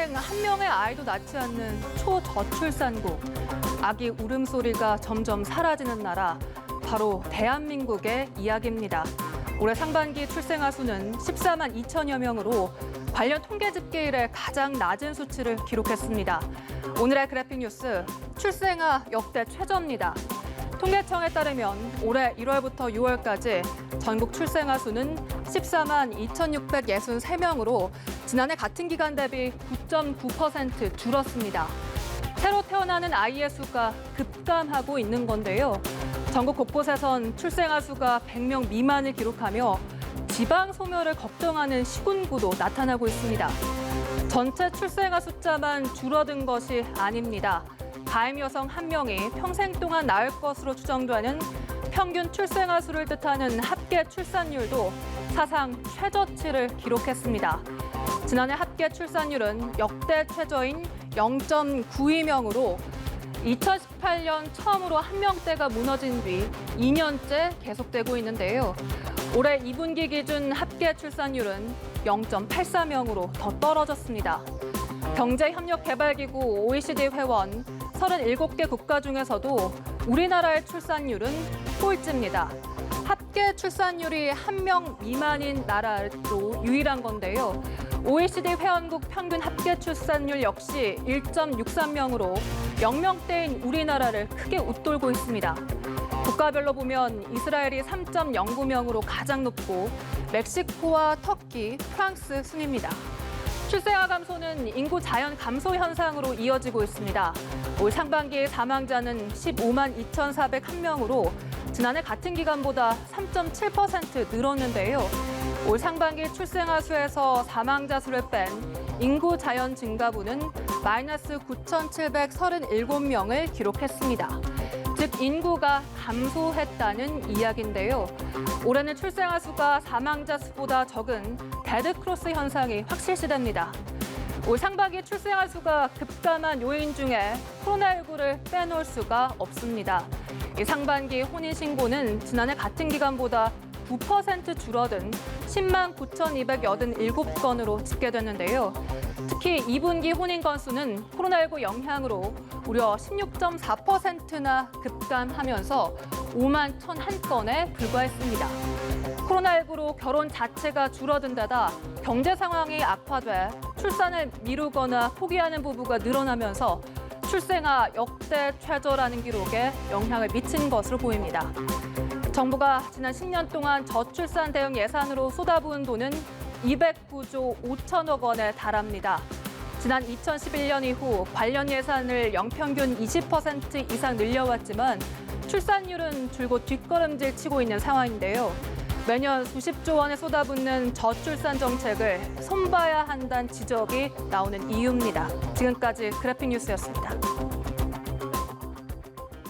평생 한 명의 아이도 낳지 않는 초저출산국. 아기 울음소리가 점점 사라지는 나라, 바로 대한민국의 이야기입니다. 올해 상반기 출생아 수는 14만 2천여 명으로 관련 통계 집계 이래 가장 낮은 수치를 기록했습니다. 오늘의 그래픽 뉴스, 출생아 역대 최저입니다. 통계청에 따르면 올해 1월부터 6월까지 전국 출생아 수는 14만 2,663명으로 지난해 같은 기간 대비 9.9% 줄었습니다. 새로 태어나는 아이의 수가 급감하고 있는 건데요. 전국 곳곳에선 출생아 수가 100명 미만을 기록하며 지방 소멸을 걱정하는 시군구도 나타나고 있습니다. 전체 출생아 숫자만 줄어든 것이 아닙니다. 가임 여성 1명이 평생 동안 낳을 것으로 추정되는 평균 출생아 수를 뜻하는 합계 출산율도 사상 최저치를 기록했습니다. 지난해 합계 출산율은 역대 최저인 0.92명으로 2018년 처음으로 한 명대가 무너진 뒤 2년째 계속되고 있는데요. 올해 2분기 기준 합계 출산율은 0.84명으로 더 떨어졌습니다. 경제협력개발기구 OECD 회원 37개 국가 중에서도 우리나라의 출산율은 꼴찌입니다. 합계 출산율이 1명 미만인 나라로 유일한 건데요. OECD 회원국 평균 합계 출산율 역시 1.63명으로 0명대인 우리나라를 크게 웃돌고 있습니다. 국가별로 보면 이스라엘이 3.09명으로 가장 높고 멕시코와 터키, 프랑스 순입니다. 출생아 감소는 인구 자연 감소 현상으로 이어지고 있습니다. 올 상반기 사망자는 15만 2,401명으로 지난해 같은 기간보다 3.7% 늘었는데요. 올 상반기 출생아 수에서 사망자 수를 뺀 인구 자연 증가분은 마이너스 9,737명을 기록했습니다. 즉 인구가 감소했다는 이야기인데요. 올해는 출생아 수가 사망자 수보다 적은 데드크로스 현상이 확실시됩니다. 올 상반기 출생아 수가 급감한 요인 중에 코로나19를 빼놓을 수가 없습니다. 이 상반기 혼인신고는 지난해 같은 기간보다 9% 줄어든 10만 9,287건으로 집계됐는데요. 특히 2분기 혼인 건수는 코로나19 영향으로 무려 16.4%나 급감하면서 5만 1,001건에 불과했습니다. 코로나19로 결혼 자체가 줄어든 데다 경제 상황이 악화돼 출산을 미루거나 포기하는 부부가 늘어나면서 출생아 역대 최저라는 기록에 영향을 미친 것으로 보입니다. 정부가 지난 10년 동안 저출산 대응 예산으로 쏟아부은 돈은 209조 5천억 원에 달합니다. 지난 2011년 이후 관련 예산을 연평균 20% 이상 늘려왔지만 출산율은 줄곧 뒷걸음질 치고 있는 상황인데요. 매년 수십조 원에 쏟아붓는 저출산 정책을 손봐야 한다는 지적이 나오는 이유입니다. 지금까지 그래픽 뉴스였습니다.